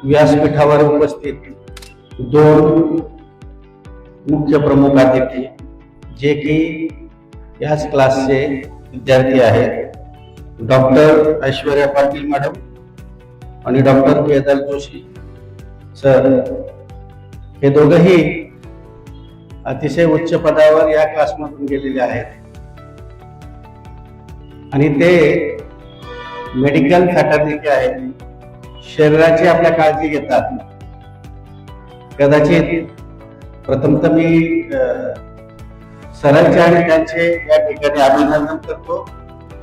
व्यासपीठावर उपस्थित दोन मुख्य प्रमुख अतिथी जे की याच क्लासचे विद्यार्थी आहेत, डॉक्टर ऐश्वर्या पाटील मॅडम आणि डॉक्टर केदार जोशी सर, हे दोघंही अतिशय उच्च पदावर या क्लासमधून गेलेले आहेत आणि ते मेडिकल फॅटर्निटी आहेत, शरीराची आपल्या काळजी घेतात. कदाचित प्रथमतः मी सरांचे आणि त्यांचे या ठिकाणी अभिनंदन करतो.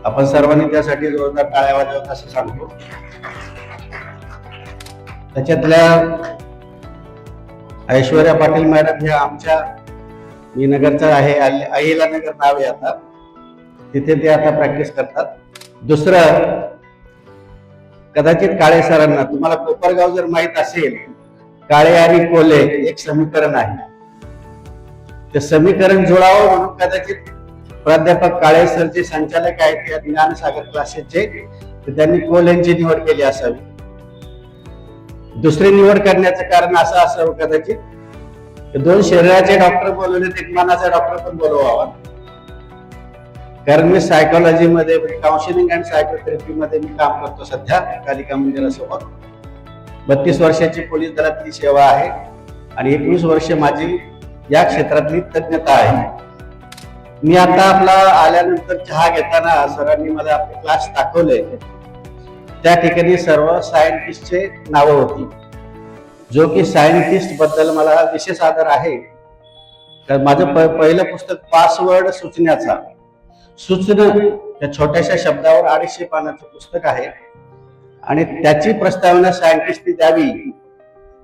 आपण सर्वांनी त्यासाठी जोरदार टाळ्या वाजवत असं सांगतो. त्याच्यातल्या ऐश्वर्या पाटील मॅडम ह्या आमच्या, मी नगरचा आहे, अहिला नगर नाव आहे आता, तिथे ते आता प्रॅक्टिस करतात. दुसरं, कदाचित काळे सरांना, तुम्हाला कोपरगाव जर माहित असेल, काळे आणि कोले एक समीकरण आहे, ते समीकरण जुळावं म्हणून कदाचित प्राध्यापक काळे सर जे संचालक आहेत या ज्ञानसागर क्लासेसचे, तर त्यांनी कोल्यांची निवड केली असावी. दुसरी निवड करण्याचं कारण असं असावं कदाचित, दोन शरीराचे डॉक्टर बोलवले, एक मनाचा डॉक्टर पण बोलवावा. कारण मी सायकोलॉजी मध्ये, काउन्सिलिंग अँड सायकोथेरपी मध्ये मी काम करतो सध्या कालिका मंदिरासोबत. 32 वर्षाची पोलीस दलातली सेवा आहे आणि 21 वर्ष माझी या क्षेत्रातली तज्ञता आहे. मी आता आपला आल्यानंतर चहा घेताना सरांनी मला आपले क्लास दाखवले, त्या ठिकाणी सर्व सायंटिस्टचे नावं होती, जो की सायंटिस्ट बद्दल मला विशेष आदर आहे. तर माझं पहिलं पुस्तक पासवर्ड सुचण्याचा, सूचना त्या छोट्याशा शब्दावर 250 पानाचं पुस्तक आहे आणि त्याची प्रस्तावना सायंटिस्टनी द्यावी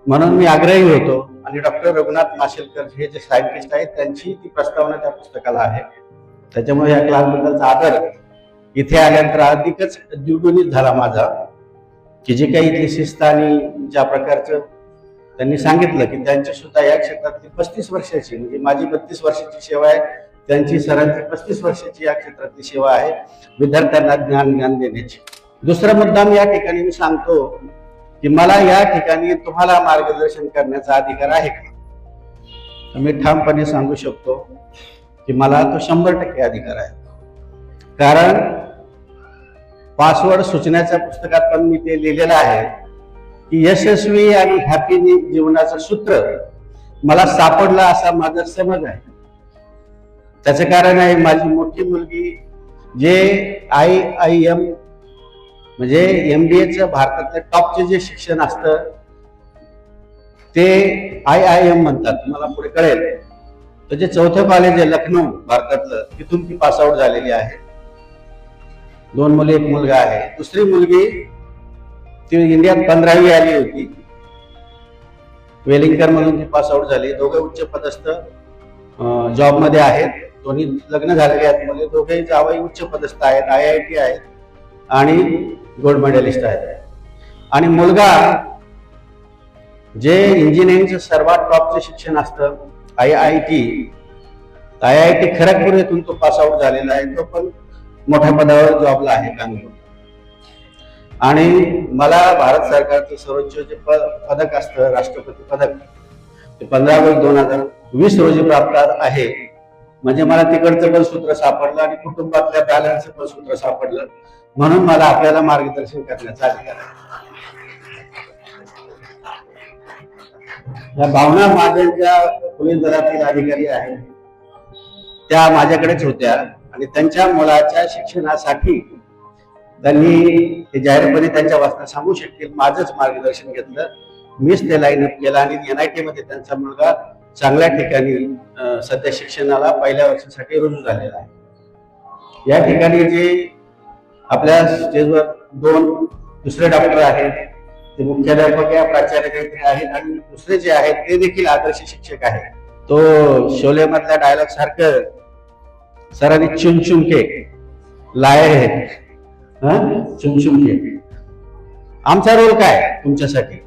म्हणून मी आग्रही होतो आणि डॉक्टर रघुनाथ माशेलकर हे जे सायंटिस्ट आहेत त्यांची ती प्रस्तावना त्या पुस्तकाला आहे. त्याच्यामुळे या क्लासबद्दलचा आदर इथे आल्यानंतर अधिकच द्विगुणित झाला माझा, की जे काही इथली शिस्त आणि ज्या प्रकारचं त्यांनी सांगितलं की त्यांची सुद्धा या क्षेत्रातली 35 वर्षाची, म्हणजे माझी 32 वर्षाची सेवा आहे, त्यांची सरांची 35 वर्षाची या क्षेत्रातली सेवा आहे विद्यार्थ्यांना ज्ञान देण्याची. दुसरा मुद्दा मी या ठिकाणी मी सांगतो की मला या ठिकाणी तुम्हाला मार्गदर्शन करण्याचा अधिकार आहे का? मी ठामपणे सांगू शकतो की मला तो 100% अधिकार आहे. कारण पासवर्ड सुचण्याच्या पुस्तकात पण मी ते लिहिलेलं आहे की यशस्वी आणि हॅपी जीवनाचं सूत्र मला सापडलं असा माझा समज आहे. त्याचं कारण आहे, माझी मोठी मुलगी जे IIM म्हणजे MBA भारतातलं टॉपचे जे शिक्षण असतं ते IIM म्हणतात, तुम्हाला पुढे कळेल. तर जे चौथं कॉलेज आहे लखनौ भारतातलं, तिथून ती पासआउट झालेली आहे. 2 मुली 1 मुलगा आहे. दुसरी मुलगी ती इंडियात 15वी आली होती, वेलिंगकर म्हणून ती पासआउट झाली. दोघे उच्च पदस्थ जॉब मध्ये आहेत, दोन्ही लग्न झालेले आहेत. मुले दोघेही जावई उच्च पदस्थ आहेत, IIT आहेत आणि गोल्ड मेडलिस्ट आहेत. आणि मुलगा जे इंजिनिअरिंगचं सर्वात टॉपचं शिक्षण असतं IIT खरगपूर येथून तो पासआउट झालेला आहे. तो पण मोठ्या पदावर जॉबला आहे बँगलोर. आणि मला भारत सरकारचं सर्वोच्च जे पदक असतं राष्ट्रपती पदक, ते 15/2020 रोजी प्राप्त आहे. म्हणजे मला तिकडचं पण सूत्र सापडलं आणि कुटुंबातल्या बॅलन्सचं पण सूत्र सापडलं, म्हणून मला आपल्याला मार्गदर्शन करण्याचा अधिकार आहे. या भावना माझ्या ज्या पोलीस दलातील अधिकारी आहेत त्या माझ्याकडेच होत्या आणि त्यांच्या मुलाच्या शिक्षणासाठी त्यांनी ते जाहीरपणे त्यांच्या वाचना सांगू शकतील माझंच मार्गदर्शन घेतलं. मीच ते लाईन अप केलं आणि NIT मध्ये त्यांचा मुलगा चांगल्या ठिकाणी सध्या शिक्षणाला पहिल्या वर्षासाठी रुजू झालेला आहे. या ठिकाणी जे आपल्या स्टेजवर 2 दुसरे डॉक्टर आहेत, ते मुख्याध्यापक या प्राचार्य काहीतरी आहेत आणि दुसरे जे आहेत ते देखील आदर्श शिक्षक आहेत. तो शोले मधल्या डायलॉग सारखं सरांनी चुन के लाये है, चुन के. आमचा रोल काय तुमच्यासाठी,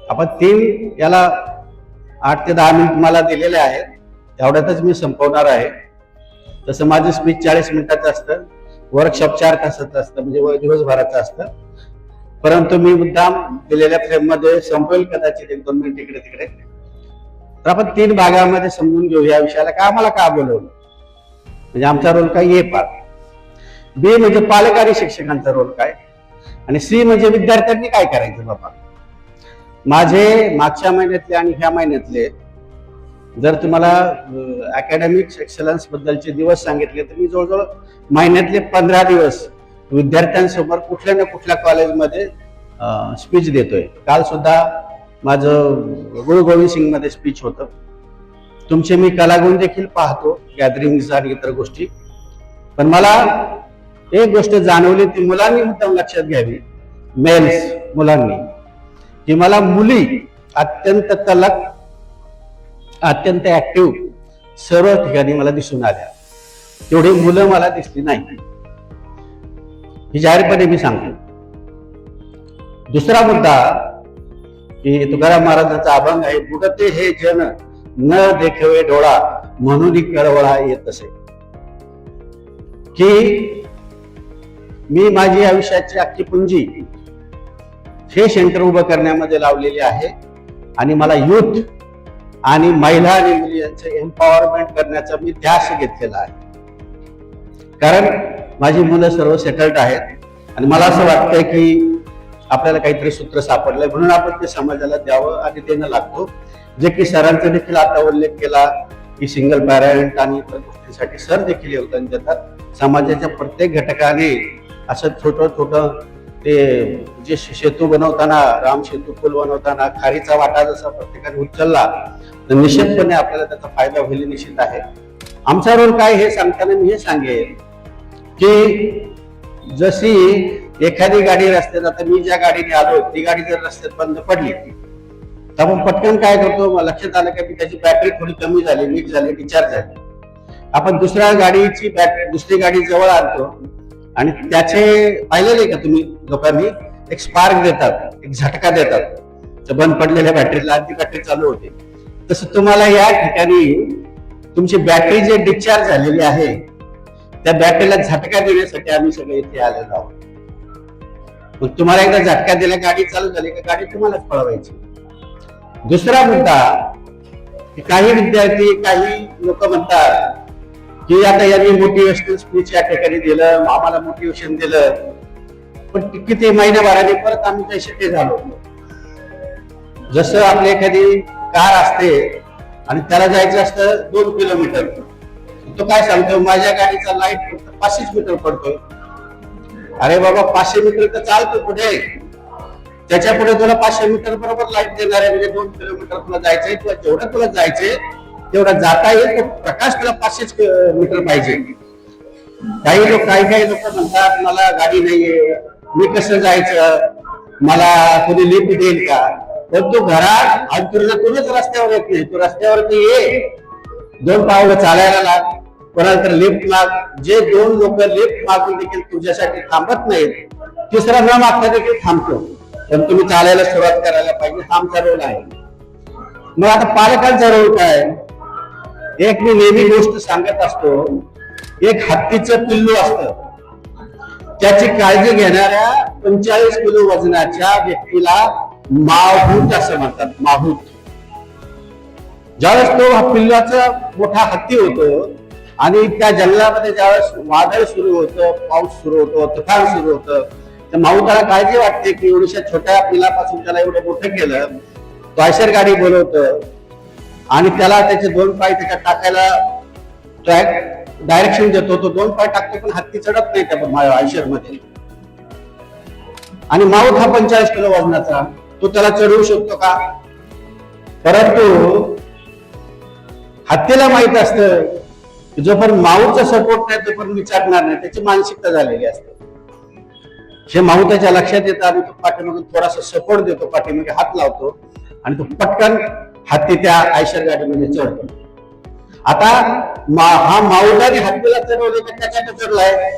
आपण 3 याला 8 ते 10 मिनिट मला दिलेले आहेत, तेवढ्यातच मी संपवणार आहे. तसं माझं स्पीच 40 मिनिटाचं असतं, वर्कशॉप 4 तासाचं असतं, म्हणजे दिवसभराचं असतं. परंतु मी मुद्दाम दिलेल्या फ्रेम मध्ये संपवेल कदाचित 1-2 मिनिट इकडे तिकडे. तर आपण 3 भागामध्ये समजून घेऊ या विषयाला का आम्हाला का बोलवलं, म्हणजे आमचा रोल काय, ए पार्ट. बी म्हणजे पालक आणि शिक्षकांचा रोल काय, आणि सी म्हणजे विद्यार्थ्यांनी काय करायचं. बाबा माझे मागच्या महिन्यातले आणि ह्या महिन्यातले जर तुम्हाला अकॅडमिक एक्सलन्स बद्दलचे दिवस सांगितले तर मी जवळजवळ महिन्यातले 15 दिवस विद्यार्थ्यांसमोर कुठल्या ना कुठल्या कॉलेजमध्ये स्पीच देतोय. काल सुद्धा माझं गुरु गोविंद सिंग मध्ये स्पीच होतं. तुमचे मी कलागुण देखील पाहतो, गॅदरिंग आणि इतर गोष्टी. पण मला एक गोष्ट जाणवली, ती मुलांनी मुद्दाम लक्षात घ्यावी, मेल्स मुलांनी, की मला मुली अत्यंत तलक, अत्यंत ऍक्टिव्ह सर्व ठिकाणी मला दिसून आल्या. तेवढी मुलं मला दिसली नाही, ही जाहीरपणे मी सांगतो. दुसरा मुद्दा की तुकाराम महाराजांचा अभंग आहे, बुडते हे जन न देखवे डोळा म्हणून कळवळा येत असे. की मी माझी आयुष्याची अख्खी पुंजी हे सेंटर उभं करण्यामध्ये लावलेली आहे, आणि मला युथ आणि महिला आणि मुली यांचं एम्पॉवरमेंट करण्याचा मी ध्यास घेतलेला आहे. कारण माझी मुलं सर्व सेटल्ड आहेत, आणि मला असं वाटतंय की आपल्याला काहीतरी सूत्र सापडलंय, म्हणून आपण ते समाजाला द्यावं आणि देणं लागतो. जे की सरांचा देखील आता उल्लेख केला की सिंगल पॅरेंट आणि इतर गोष्टींसाठी सर देखील योगदान देतात. समाजाच्या प्रत्येक घटकाने असं छोटं ते जे सेतू बनवताना, राम सेतू पूल बनवताना खारीचा वाटा जसा प्रत्येकाने उचलला तर निश्चितपणे आपल्याला त्याचा फायदा होईल, निश्चित आहे. आमचा रोल काय हे सांगताना मी हे सांगेन की जशी एखादी गाडी रस्त्यात, आता मी ज्या गाडीने आलो ती गाडी जर रस्त्यात बंद पडली तर आपण पटकन काय करतो, मला लक्षात आलं की त्याची बॅटरी थोडी कमी झाली, लीक झाली, डिस्चार्ज झाली, आपण दुसऱ्या गाडीची दुसरी गाडी जवळ आणतो आणि त्याचे पाहिलेले का तुम्ही लोकांनी, एक स्पार्क देतात, एक झटका देतात बंद पडलेल्या बॅटरीला, आणि ती बॅटरी चालू होते. तसं तुम्हाला या ठिकाणी तुमची बॅटरी जे डिस्चार्ज झालेली आहे त्या बॅटरीला झटका देण्यासाठी आम्ही सगळे इथे आलेलो आहोत. मग तुम्हाला एकदा झटका दिला, गाडी चालू झाली का गाडी तुम्हालाच पळवायची. दुसरा मुद्दा, काही विद्यार्थी, काही लोक म्हणतात की आता यांनी मोटिवेशनल स्पीच या ठिकाणी दिलं, आम्हाला मोटिवेशन दिलं, पण किती महिन्याभराने परत आम्ही पैसे झालो. जसं आपली एखादी कार असते आणि त्याला जायचं असतं 2 किलोमीटर, तो काय सांगतो, माझ्या गाडीचा लाईट फक्त 500 मीटर पडतोय. अरे बाबा, 500 मीटर तर चालतो पुढे, त्याच्या पुढे तुला 500 मीटर बरोबर लाईट देणार आहे, म्हणजे 2 किलोमीटर तुला जायचंय, किंवा जेवढं तुला जायचंय तेवढा जाता येईल, तो प्रकाश तुला 500 मीटर पाहिजे. काही लोक म्हणतात मला गाडी नाहीये, मी कसं जायचं, मला कोणी लिफ्ट देईल का. पण तू घरात अंतर्गतूनच रस्त्यावर येत नाही, तू रस्त्यावरती ये, 2 पावलं चालायला लाग, कोणाला तर लिफ्ट माग. जे 2 लोक लिफ्ट मागून देखील तुझ्यासाठी थांबत नाहीत, तिसरा न मागता देखील थांबतो, पण तुम्ही चालायला सुरुवात करायला पाहिजे. हा आमचा रोल आहे. मग आता पालकांचा रोल काय. एक मी नेहमी गोष्ट सांगत असतो, एक हत्तीचं पिल्लू असतं, त्याची काळजी घेणाऱ्या 45 किलो वजनाच्या व्यक्तीला माहूत असं म्हणतात. माहूत. ज्यावेळेस तो पिल्लाचा मोठा हत्ती होतो आणि त्या जंगलामध्ये ज्यावेळेस वादळ सुरू होतं, पाऊस सुरू होतो, तुफान सुरू होतं, तर माहूताला काळजी वाटते की एवढ्या छोट्या पिल्लापासून त्याला एवढं मोठं केलं. तो आयशर गाडी बोलवतं आणि त्याला त्याचे 2 पाय त्याच्यात टाकायला डायरेक्शन देतो. तो 2 पाय टाकतो, पण हत्ती चढत नाही त्या आयशर मध्ये. आणि माऊत हा 45 किलो वजनाचा, तो त्याला चढवू शकतो का. परंतु हत्तीला माहित असतं की जोपर्यंत माऊचा सपोर्ट नाही तोपर्यंत विचारणार नाही, त्याची मानसिकता झालेली असते. हे माऊताच्या लक्षात येतं आणि तो पाठीमागे थोडासा सपोर्ट देतो, पाठीमागे हात लावतो आणि तो पटकन हत्ती त्या आयशर गाडीमध्ये चढतो. आता हा माऊताने हत्तीला चढवले का त्याच्यात चढलाय,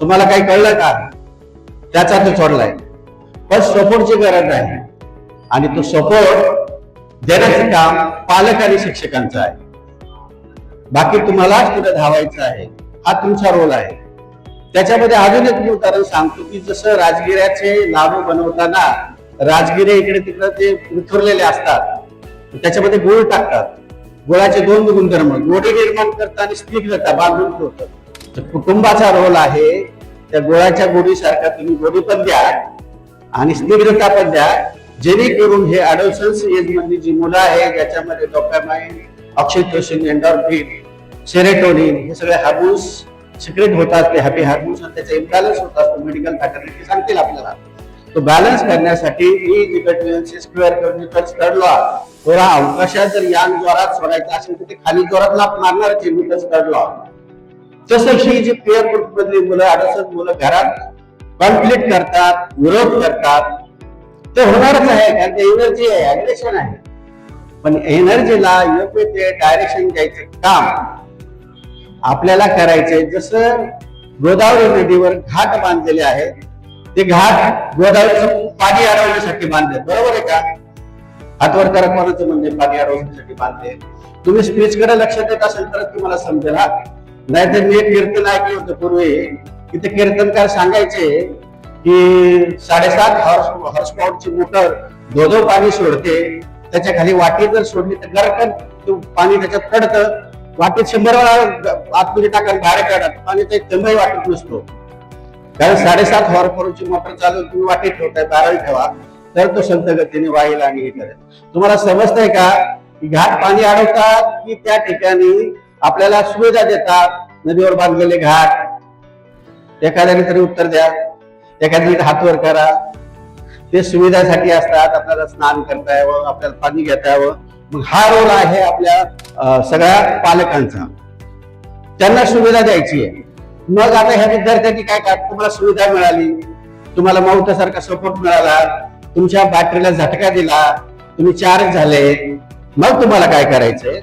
तुम्हाला काही कळलं का. त्याचा तो चढलाय, पण सपोर्टची गरज आहे आणि तो सपोर्ट देण्याचं काम पालक आणि शिक्षकांचं आहे. बाकी तुम्हालाच पुढे धावायचं आहे, हा तुमचा रोल आहे. त्याच्यामध्ये अजून एक मी उदाहरण सांगतो की जसं राजगिऱ्याचे लाडू बनवताना राजगिरे इकडे तिकडे ते विखुरलेले असतात, त्याच्यामध्ये गुळ टाकतात. गुळाचे दोन गुणधर्म, गोडी निर्माण करतात आणि स्निग्धता बांधून ठेवतात. तर कुटुंबाचा रोल आहे, त्या गुळाच्या गोडीसारखा तुम्ही गोडी पण द्या आणि स्निग्धता पण द्या, जेणेकरून हे अडोसन्स एज मधली जी मुलं आहे ज्याच्यामध्ये डोपामाइन, ऑक्सिटोसिन, एंडोर्फिन, सेरोटोनिन हे सगळे हार्मोन्स सिक्रेट होतात, ते हॅपी हार्मोन्स, आणि त्याचा इम्बॅलन्स होत असतो. मेडिकल फॅकल्टी सांगतील आपल्याला. तो बॅलन्स करण्यासाठी स्क्वेअर किलोमीटर्स कडला थोडा अवकाशात जर यान जोरात सोडायचा असेल तर ते खाली जोरात लाभ मारणार किलोमीटर्स कडला. तसं ही जी पेअर ग्रुप मधली मुलं, अडसठ मुलं घरात कॉन्फ्लिक्ट करतात, विरोध करतात, ते होणारच आहे, कारण ते एनर्जी आहे, अग्रेशन आहे. पण एनर्जीला योग्य ते डायरेक्शन द्यायचं काम आपल्याला करायचंय. जसं गोदावरी नदीवर घाट बांधलेले आहेत, ते घाट गोदावरीचं पाणी अडवण्यासाठी बांधले, बरोबर आहे का? हातवर करा कोणाचं म्हणजे पाणी अडवण्यासाठी बांधले. तुम्ही स्पीच कडे लक्ष देत असेल तर तुम्हाला समजेल. नाहीतर मी एक कीर्तन ऐकलं होतं पूर्वी, की ते कीर्तनकार सांगायचे की 7.5 हॉर्स पॉवरची मोटर धोधो पाणी सोडते, त्याच्या खाली वाटी जर सोडली तर गरकन पाणी त्याच्यात पडतं, वाटेत 100 वेळा आतमध्ये टाकायला बाहेर काढा, पाण्याचा एक थेंबही वाटेत नसतो. कारण 7.5 हॉर्स पॉवरची मोटर चालू तुम्ही वाटेत ठेवताय, बारावी ठेवा, तर तो संत गतीने वाहील आणि हे करेल. तुम्हाला समजतंय का की घाट पाणी अडवतात की त्या ठिकाणी आपल्याला सुविधा देतात? नदीवर बांधलेले घाट, एखाद्याने तरी उत्तर द्या, एखाद्याने हातवर करा. ते सुविधासाठी असतात, आपल्याला स्नान करता यावं, आपल्याला पाणी घेता यावं. मग हा रोल आहे आपल्या सगळ्या पालकांचा, त्यांना सुविधा द्यायची आहे. मग आता ह्या विद्यार्थ्यांनी काय काय, तुम्हाला सुविधा मिळाली, तुम्हाला माऊतासारखा सपोर्ट मिळाला, तुमच्या बॅटरीला झटका दिला, तुम्ही चार्ज झाले, मग तुम्हाला काय करायचंय?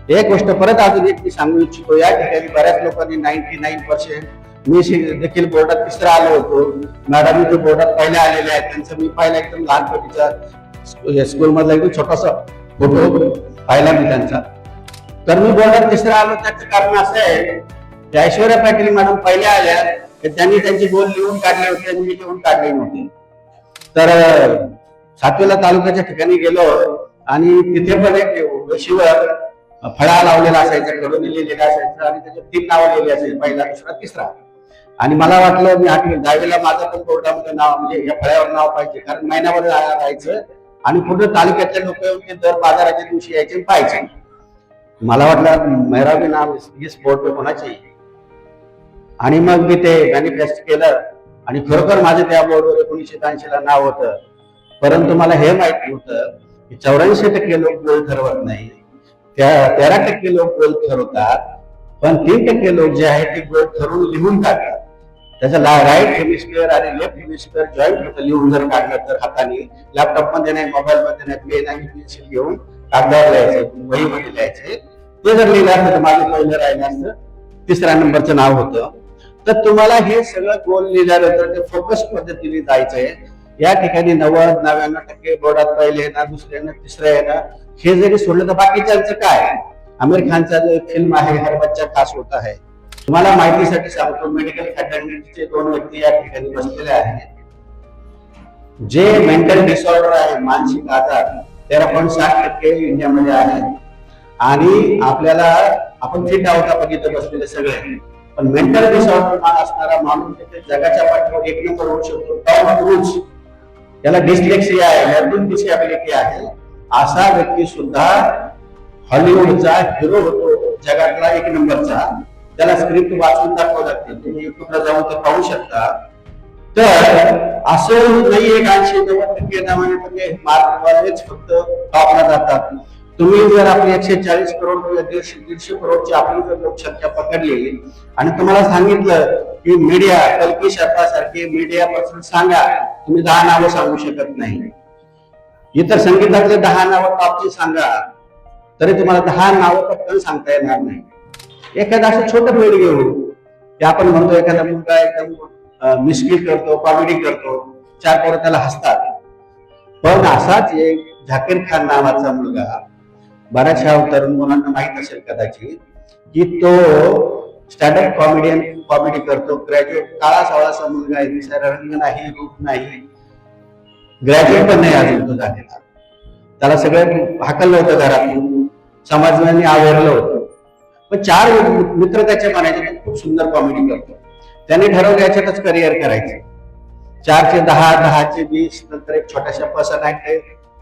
एक गोष्ट परत अजून एक मी सांगू इच्छितो. या ठिकाणी बऱ्याच लोकांनी 99%, मी देखील बोर्डात तिसरा आलो होतो, मॅडम मी बोर्डात पहिल्या आलेले आहेत, त्यांचं मी पाहिला एकदम लहानपणीचा स्कूल मधला एकदम छोटासा फोटो पाहिला मी त्यांचा. तर मी बोर्डात तिसरा आलो त्याचं कारण असं आहे की ऐश्वर्या पाटील मॅडम पहिल्या आल्या, त्यांनी त्यांचे गोल लिहून काढले होते आणि मी लिहून काढले नव्हते. तर 7वीला तालुक्याच्या ठिकाणी गेलो आणि तिथे पण एक वेशीवर फळा लावलेला असायचा, कडून लिहिलेला असायचं आणि त्याच्यात 3 नावं लिहिली असायची, पहिला, दुसरा, तिसरा. आणि मला वाटलं मी 8वी 10वीला माझं पण बोर्डामध्ये नाव, म्हणजे या फळ्यावर नाव पाहिजे, कारण महिन्यावर राहायचं आणि पूर्ण तालुक्यातले लोक येऊन ते दर बाजाराच्या दिवशी यायचे पाहायचे. मला वाटलं मेहराबी नाव ही स्पोर्ट कोणाची. आणि मग मी ते मॅनिफेस्ट केलं आणि खरोखर माझं त्या बोर्डवर 1983ला नाव होतं. परंतु मला हे माहिती होतं की 84% लोक गोल ठरवत नाही, 13% लोक गोल ठरवतात, पण 3% लोक जे आहेत ते गोल ठरवून लिहून काढतात. त्याचा राईट हेमिस्फिअर आणि लेफ्ट हेमिस्फिअर जॉईंट होतं लिहून जर काढलं तर, हाताने, लॅपटॉप मध्ये नाही, मोबाईल मध्ये नाही, पेन आणि पेन्सिल घेऊन कागदावर लिहायचे, वहीमध्ये लिहायचे. ते जर लिहिलं असतं तर माझं पहिलं राहिलं असतं, 3ऱ्या नंबरचं नाव होतं. तर तुम्हाला हे सगळं गोल लिहिल्यानंतर ते फोकस पद्धतीने जायचंय. या ठिकाणी 90-99% बोर्डात पहिले येणार, दुसऱ्या येणार, तिसऱ्या येणार, हे जरी सोडलं तर बाकीच्यांचं काय? आमिर खानचा जो एक फिल्म आहे हर बच्चा खास होता है, तुम्हाला माहितीसाठी सांगतो, मेडिकल फॅकल्टीचे 2 व्यक्ती या ठिकाणी बसलेले आहेत. जे मेंटल डिसऑर्डर आहे, मानसिक आजार, 13.7% इंडियामध्ये आहे. आणि आपल्याला, आपण फिट आहोत आपण इथं बसलेले सगळे, पण मेंटल डिसऑर्डर असणारा माणूस जगाच्या पाठीवर 1 नंबर होऊ शकतो. टॉम क्रूज, त्याला डिस्लेक्सिया आहे, लर्निंग डिसेबिलिटी आहे, असा व्यक्ती सुद्धा हॉलिवूडचा हिरो होतो, जगातला 1 नंबरचा. त्याला स्क्रिप्ट वाचून दाखवावं लागते, तुम्ही युट्यूबला जाऊन ते पाहू शकता. तर असं नाही, 80-90% मार्कवालेच फक्त टॉपला जातात. तुम्ही जर आपली 140 करोड किंवा 150 करोडची आपली जर लोकसंख्या पकडली आणि तुम्हाला सांगितलं की मीडिया, कल्की शर्मा सारखे मीडिया पर्सन सांगा, तुम्ही 10 नावं सांगू शकत नाही. इतर संगीतातले 10 नावं टॉपची सांगा, तरी तुम्हाला 10 नावं पटकन सांगता येणार नाही. एखादा असं छोटं पेड घेऊ, ते आपण म्हणतो एखादा मुलगा एकदम मिस्किल करतो, कॉमेडी करतो, 4 पोरं त्याला हसतात. पण असाच एक झाकीर खान नावाचा मुलगा, बऱ्याचशा तरुण मुलांना माहित असेल कदाचित, की तो स्टँडअप कॉमेडियन कॉमेडी करतो. ग्रॅज्युएट काळा सावळाचा मुलगा आहे, दिसायला रंग नाही, रूप नाही, ग्रॅज्युएट पण नाही अजून तो झालेला. त्याला सगळं हाकललं होतं घरातून, समाजाने आवरलं होतं. पण 4 मित्र त्याचे म्हणायचे तो खूप सुंदर कॉमेडी करतो. त्याने ठरवलं याच्यातच करिअर करायचं. 4चे 10, 10चे 20, नंतर एक छोट्याशा पर्सनॅलिटी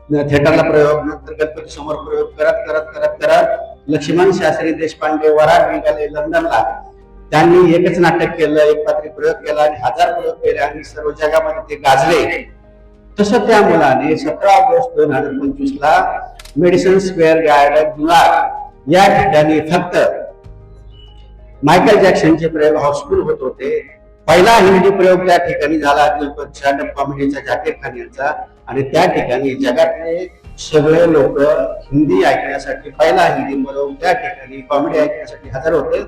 थिएटरला प्रयोग, नंतर गणपती समोर प्रयोग करत करत करत करत लक्ष्मण शास्त्री देशपांडे वराड निघाले लंडनला. त्यांनी एकच नाटक केलं, एक पात्री प्रयोग केला आणि 1000 प्रयोग केले आणि सर्व जगामध्ये ते गाजले. तसं त्या मुलाने 17 ऑगस्ट 2025 ला मेडिसन स्क्वेअर गार्डन न्यूयॉर्क या ठिकाणी फक्त मायकल जॅक्सनचे प्रयोग हाऊसफुल होत होते. पहिला हिंदी प्रयोग त्या ठिकाणी झाला स्टँडअप कॉमेडीचा जाकीर खान यांचा, आणि त्या ठिकाणी जगातले सगळे लोक हिंदी ऐकण्यासाठी, पहिला हिंदी प्रयोग त्या ठिकाणी कॉमेडी ऐकण्यासाठी हजर होते.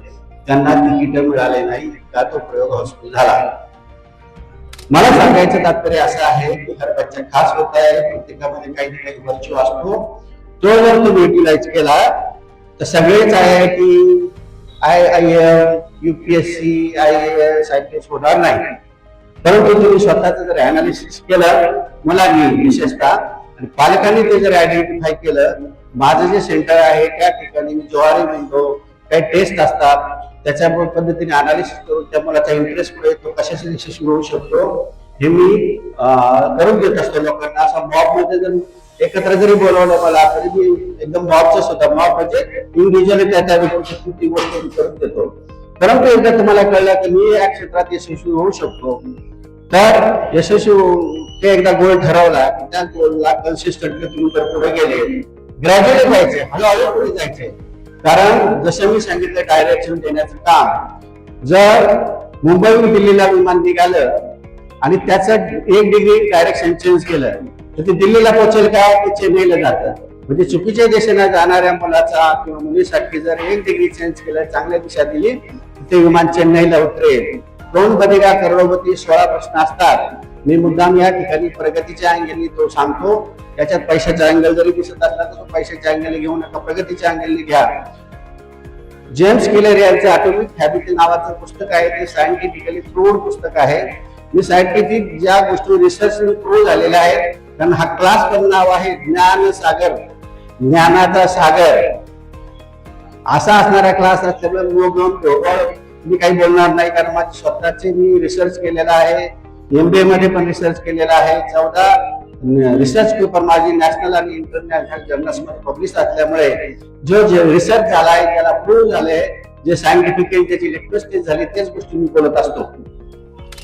त्यांना तिकीट मिळाले नाही, का तो प्रयोग हाऊसफुल झाला. मला सांगायचं तात्पर्य असं आहे की हर बच्चा खास होत आहे. प्रत्येकामध्ये काही ना काही वर्च्यू असतो. तो जर तुम्ही युटिलाइज केला तर सगळेच IIT, IIM, UPSC, IAS, IPS होणार नाही. परंतु तुम्ही स्वतःच जर अनालिसिस केलं, मुलांनी विशेषतः आणि पालकांनी ते जर आयडेंटिफाय केलं, माझं जे सेंटर आहे त्या ठिकाणी मी ज्वारी म्हणतो, काही टेस्ट असतात, त्याच्या पद्धतीने अनालिसिस करून त्या मुलाचा इंटरेस्ट पुढे तो कशाशी यशस्वी होऊ शकतो हे मी करून देत असतो लोकांना. असं मॉब मध्ये जर एकत्र जरी बोलवलं मला तरी मी एकदम मॉबच होता. मॉब म्हणजे इंडिव्हिज्युअली त्या व्यक्तीची ती गोष्ट मी करून देतो. परंतु एकदा तुम्हाला कळलं की मी या क्षेत्रात यशस्वी होऊ शकतो, तर यशस्वी ते एकदा गोल ठरवला की त्या गोलला कन्सिस्टंटली तुम्ही जर पुढे गेले, ग्रॅज्युअली जायचे, हळूहळू पुढे जायचे. कारण जसं मी सांगितलं डायरेक्शन देण्याचं काम, जर मुंबईहून दिल्लीला विमान निघालं आणि त्याचं 1 डिग्री डायरेक्शन चेंज केलं तर ते दिल्लीला पोहोचेल का, ते चेन्नईला जातं. म्हणजे चुकीच्या दिशेने जाणाऱ्या मुलाचा किंवा मुलीसाठी जर 1 डिग्री चेंज केलं, चांगल्या दिशा दिली, ते विमान चेन्नईला उतरेल. कोण बनेगा करोडपती 16 प्रश्न असतात. मी मुद्दाम या ठिकाणी प्रगतीच्या अँगलनी तो सांगतो. त्याच्यात पैशाचा अँगल जरी दिसत असला तर तो पैशाच्या अँगलने घेऊ नका, प्रगतीच्या अँगलने घ्या. जेम्स क्लियर यांचं ॲटॉमिक हॅबिट नावाचं पुस्तक आहे, ते सायंटिफिकली प्रूव्ड पुस्तक आहे. मी सायंटिफिक ज्या गोष्टी रिसर्च प्रूव्ह झालेल्या आहेत, कारण हा क्लास पण नाव आहे ज्ञान सागर, ज्ञानाचा सागर. असा असणारा क्लास असल्यामुळे मी काही बोलणार नाही, कारण माझे स्वतःचे मी रिसर्च केलेला आहे. MBA मध्ये पण रिसर्च केलेला आहे. 14 रिसर्च पेपर माझी नॅशनल आणि इंटरनॅशनल जर्नल्स मध्ये पब्लिश असल्यामुळे जो रिसर्च झालाय त्याला प्रूव्ह झालंय, जे सायंटिफिकली त्याची लेटेस्ट झाली तेच गोष्टी मी बोलत असतो.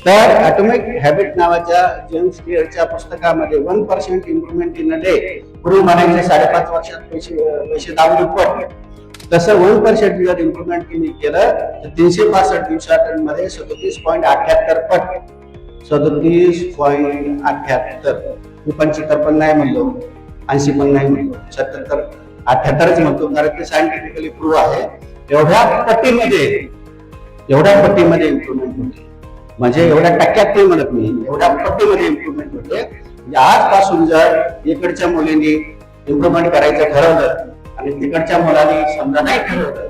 तर ॲटॉमिक हॅबिट नावाच्या जेम्स क्लिअरच्या पुस्तकामध्ये 1% इम्प्रुव्हमेंट इन अ डे, पूर्वी म्हणायचे 5.5 वर्षात पैसे 10 दुप्पट, तसं 1% जर इम्प्रुव्हमेंट केलं तर 365 दिवसांमध्ये 37.78 पट, 37.78. मी 75 पण नाही म्हणलो, 80 पण नाही म्हणलो, 77, 78च म्हणतो, कारण ते सायंटिफिकली प्रूव्ह आहे. एवढ्या पट्टीमध्ये इम्प्रुव्हमेंट होते. म्हणजे एवढ्या टक्क्यात नाही म्हणत मी, एवढ्या पट्टीमध्ये इम्प्रुव्हमेंट होते. म्हणजे आजपासून जर इकडच्या मुलींनी इम्प्रुव्हमेंट करायचं ठरवलं आणि तिकडच्या मुलांनी समजा नाही ठरवलं,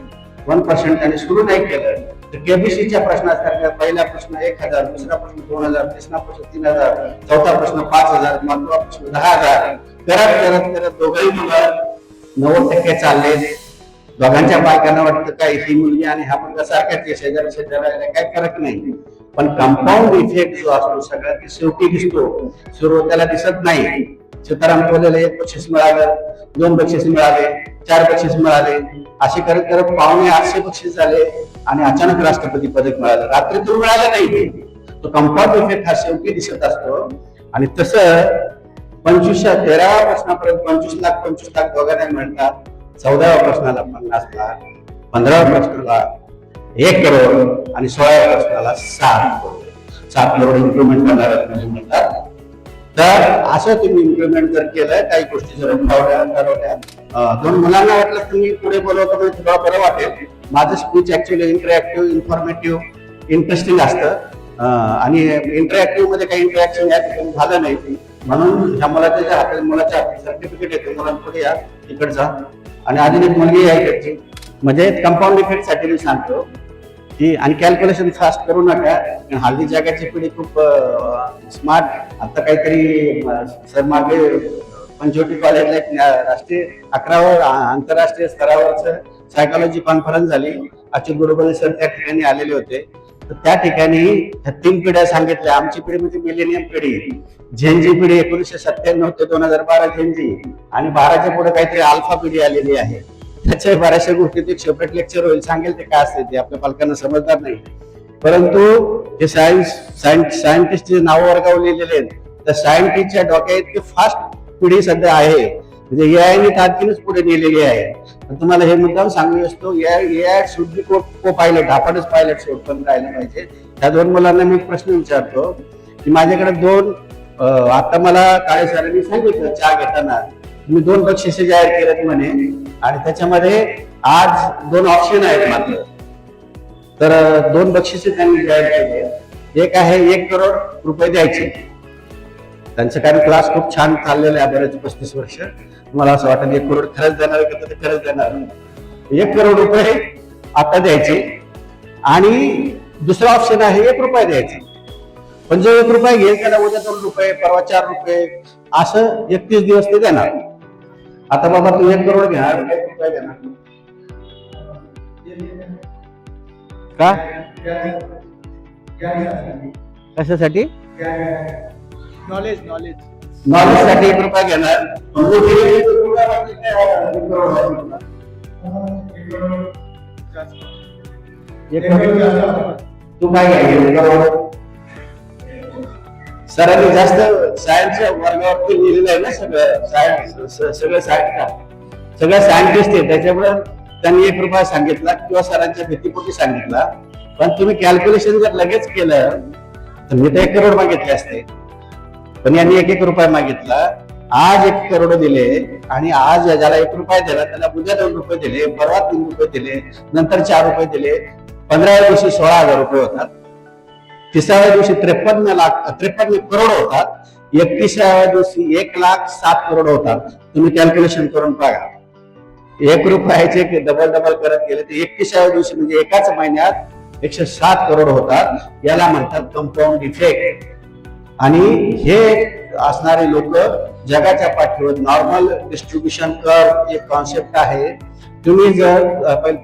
1% त्यांनी सुरू नाही केलं, तर KBCच्या प्रश्नासारख्या पहिला प्रश्न 1000, दुसरा प्रश्न 2000, तिसरा प्रश्न 3000, चौथा प्रश्न 5000, 5वा प्रश्न 10000, करत करत करत दोघंही मुलं 90% चालले. दोघांच्या बायकांना वाटतं काय ही मुलगी आणि हा मुलगा सारखाच शेजारी शेजाऱ्याला काही फरक नाही. पण कंपाऊंड इफेक्ट जो असतो सगळ्यात शेवटी दिसतो, सुरुवातीला दिसत नाही. सीताराम बोललेलं 1 बक्षीस मिळालं, 2 बक्षीस मिळाले, 4 बक्षीस मिळाले, असे करत करत 850 बक्षीस झाले आणि अचानक राष्ट्रपती पदक मिळालं. रात्रीतून मिळालं नाही. तो कंपाऊंड इफेक्ट हा शेवटी दिसत असतो. आणि तसं 13व्या प्रश्नापर्यंत 25 लाख दोघांना मिळतात, 14व्या प्रश्नाला 50 लाख, 15व्या प्रश्नाला 1 करोड आणि 16व्या प्रश्नाला 7 करोड इम्प्रुव्हमेंट करणाऱ्या म्हणतात. तर असं तुम्ही इम्प्लिमेंट जर केलं, काही गोष्टी जर ठरवल्या, 2 मुलांना वाटलं तुम्ही पुढे बोलवतो म्हणजे थोडं बरं वाटेल. माझं speech actually interactive, informative, interesting असतं आणि इंटरॅक्टिव्ह मध्ये काही इंटरॅक्शन या ठिकाणी झालं नाही, म्हणून ह्या मुलाच्या हातात सर्टिफिकेट येते, मुलांपुढे या इकडचा. आणि अजून एक मुलगी आहे त्याची, म्हणजे कंपाऊंड इफेक्ट साठी मी सांगतो. की आणि कॅल्क्युलेशन फास्ट करू नका, कारण हल्ली जगाची पिढी खूप स्मार्ट. आता काहीतरी सर मागे पंचवटी कॉलेजला एक राष्ट्रीय 11वर आंतरराष्ट्रीय स्तरावरच सायकोलॉजी कॉन्फरन्स झाली. अच्युत गोडबोले सर त्या ठिकाणी आलेले होते. तर त्या ठिकाणी ह्या 3 पिढ्या सांगितल्या. आमची पिढी म्हणजे मिलेनियम पिढी, झेनजी पिढी 1997 ते 2012 झेनजी, आणि 12च्या पुढे काहीतरी अल्फा पिढी आलेली आहे. त्याच्या बऱ्याचशा गोष्टीत एक सेपरेट लेक्चर होईल, सांगेल ते काय असते ते आपल्या पालकांना समजणार नाही. परंतु जे सायंटिस्ट जे नाव वर्गावर लिहिलेले आहेत, त्या सायंटिस्टच्या डोक्यात इतकी फास्ट पिढी सध्या आहे, म्हणजे एआयने तातडीनच पुढे नेलेली आहे. तुम्हाला हे मुद्दाम सांगू असतो, एआय शुड बी को पायलट, आपणच पायलट सोड पण राहिलं पाहिजे. त्या 2 मुलांना मी प्रश्न विचारतो की माझ्याकडे 2 आता मला काळे सरांनी सांगितलं चहा घेताना तुम्ही 2 बक्षिसे जाहीर केलेत म्हणे, आणि त्याच्यामध्ये आज 2 ऑप्शन आहेत मात्र. तर 2 बक्षिसे त्यांनी जाहीर केले. एक आहे 1 करोड रुपये द्यायचे. त्यांचं कारण क्लास खूप छान चाललेलं आहे बरेच 35 वर्ष. मला असं वाटतं 1 करोड खरंच देणार आहे का, ते खरंच देणार. 1 करोड रुपये आता द्यायचे, आणि दुसरा ऑप्शन आहे 1 रुपया द्यायचे. पण जो 1 रुपया घेईल त्याला उद्या 2 रुपये, परवा 4 रुपये, असं 31 दिवस ते देणार. आता बाबा तू 1 करोड घेणार, 1 रुपया घेणार का? कशासाठी? नॉलेजसाठी 1 रुपया घेणार. तू काय घ्यायचं? सरांनी जास्त सायन्सच्या वर्गावरती लिहिलेलं आहे ना, सगळं सायंटिस्ट आहे, त्याच्यामुळे त्यांनी 1 रुपया सांगितला किंवा सरांच्या भीतीपोटी सांगितला. पण तुम्ही कॅल्क्युलेशन जर लगेच केलं तर मी तर 1 करोड मागितले असते, पण यांनी 1 रुपया मागितला. आज 1 करोड दिले, आणि आज ज्याला 1 रुपया दिला त्याला उद्या 2 रुपये दिले, परवा 3 रुपये दिले, नंतर 4 रुपये दिले. 15व्या दिवशी 16,000 रुपये होतात. 30व्या दिवशी 53 करोड होतात. 31व्या दिवशी 1,07 करोड होतात. तुम्ही कॅल्क्युलेशन करून बघा. 1 रुपयाचे डबल करत गेले तर 31व्या दिवशी म्हणजे एकाच महिन्यात 107 करोड होतात. याला म्हणतात कंपाऊंड इफेक्ट. आणि हे असणारे लोक जगाच्या पाठीवर नॉर्मल डिस्ट्रीब्युशन कर्व एक कॉन्सेप्ट आहे. तुम्ही जर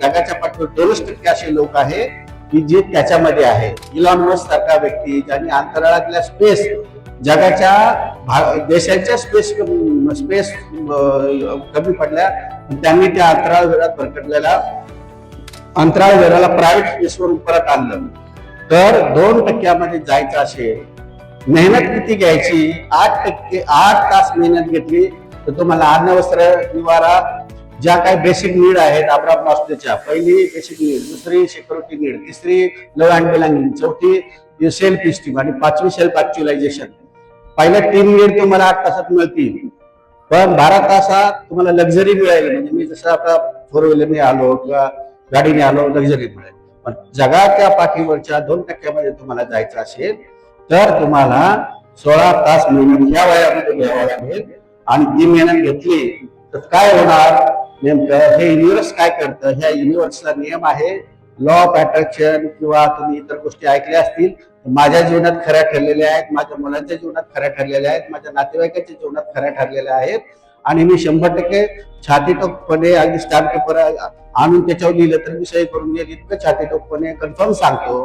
जगाच्या पाठीवर 2% असे लोक आहे की जे त्याच्यामध्ये आहे. इलॉन मस्क सारखा व्यक्ती ज्यांनी अंतराळातल्या स्पेस, जगाच्या देशांच्या स्पेस कमी पडल्या, त्यांनी त्या अंतराळवीरात भरकटलेला अंतराळवीराला प्रायव्हेट स्पेसवरून परत आणलं. तर 2% जायचं असेल, मेहनत किती घ्यायची? 8 तास मेहनत घेतली तर तुम्हाला अन्न, वस्त्र, निवारा, ज्या काही बेसिक नीड आहेत अब्राहम मास्लोच्या, पहिली बेसिक नीड, दुसरी सिक्युरिटी नीड, तिसरी लव्ह अँड बिलॉंगिंग, चौथी सेल्फ इस्टीम, आणि 5वी सेल्फ ऍक्च्युअलायझेशन. पहिल्या 3 नीड तुम्हाला 8 तासात मिळतील, पण 12 तासात तुम्हाला लक्झरी मिळेल. म्हणजे मी जसं आता 4 व्हीलरने आलो किंवा गाडीने आलो, लक्झरी मिळेल. पण जगाच्या पाठीवरच्या 2% तुम्हाला जायचं असेल तर तुम्हाला 16 तास मेहनत या वयामध्ये घ्यावं लागेल. आणि ती मेहनत घेतली तर काय होणार नेमकं? हे युनिव्हर्स काय करतं? ह्या युनिव्हर्सचा नियम आहे लॉ ऑफ अट्रॅक्शन, किंवा तुम्ही इतर गोष्टी ऐकल्या असतील. माझ्या जीवनात खऱ्या ठरलेल्या आहेत, माझ्या मुलांच्या जीवनात खऱ्या ठरलेल्या आहेत, माझ्या नातेवाईकांच्या जीवनात खऱ्या ठरलेल्या आहेत. आणि मी 100% छातीटोकपणे, अगदी स्टॅम्प पेपर आणून त्याच्यावर लिहिलं तर मी सही करून देईल, इतकं छातीटोकपणे कन्फर्म सांगतो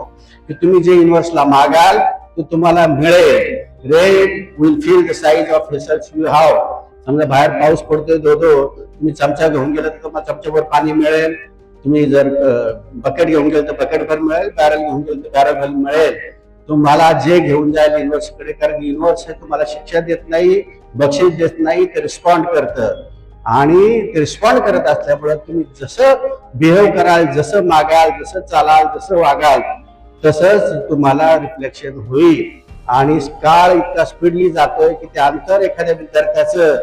की तुम्ही जे युनिव्हर्सला मागाल तो तुम्हाला मिळेल. Rain will fill the size of vessels you have. समजा बाहेर पाऊस पडतोय धो, तुम्ही चमचा घेऊन गेला तर तुम्हाला चमच्याभर पाणी मिळेल. तुम्ही जर बकेट घेऊन गेल तर बकेटभर मिळेल, बॅरल घेऊन गेल तर बॅरलभर मिळेल. तुम्हाला जे घेऊन जाईल युनिव्हर्सकडे, कारण युनिव्हर्स हे तुम्हाला शिक्षा देत नाही, बक्षीस देत नाही, ते रिस्पॉन्ड करतं. आणि ते रिस्पॉन्ड करत असल्यामुळे तुम्ही जसं बिहेव कराल, जसं मागाल, जसं चालाल, जसं वागाल, तसंच तुम्हाला रिफ्लेक्शन होईल. आणि काळ इतका स्पीडली जातोय की ते अंतर एखाद्या विद्यार्थ्याचं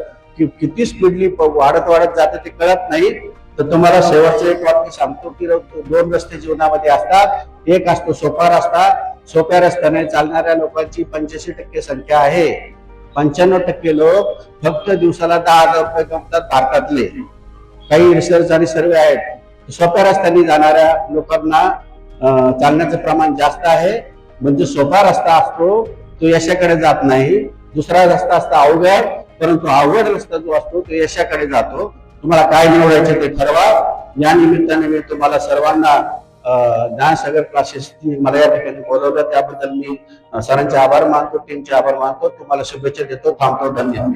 किती स्पीडली वाढत जातं ते कळत नाही. तर तुम्हाला शेवटचं एक वाक्य सांगतो की 2 रस्ते जीवनामध्ये असतात. एक असतो सोपा रस्ता. सोप्या रस्त्याने चालणाऱ्या लोकांची 85% संख्या आहे. 95% लोक फक्त दिवसाला 10,000 रुपये कमवतात भारतातले. काही रिसर्च आणि सर्वे आहेत. सोप्या रस्त्याने जाणाऱ्या लोकांना चालण्याचं प्रमाण जास्त आहे. म्हणजे सोपा रस्ता असतो तो यशाकडे जात नाही, दुसरा रस्ता असतो अवघड, परंतु अवघड रस्ता जो असतो तो यशाकडे जातो. तुम्हाला काय निवडायचं ते ठरवा. या निमित्ताने मी तुम्हाला सर्वांना ज्ञानसागर क्लासेस मला या ठिकाणी बोलवलं त्याबद्दल मी सरांचे आभार मानतो, टीमचे आभार मानतो. तुम्हाला शुभेच्छा देतो. थांबतो. धन्यवाद.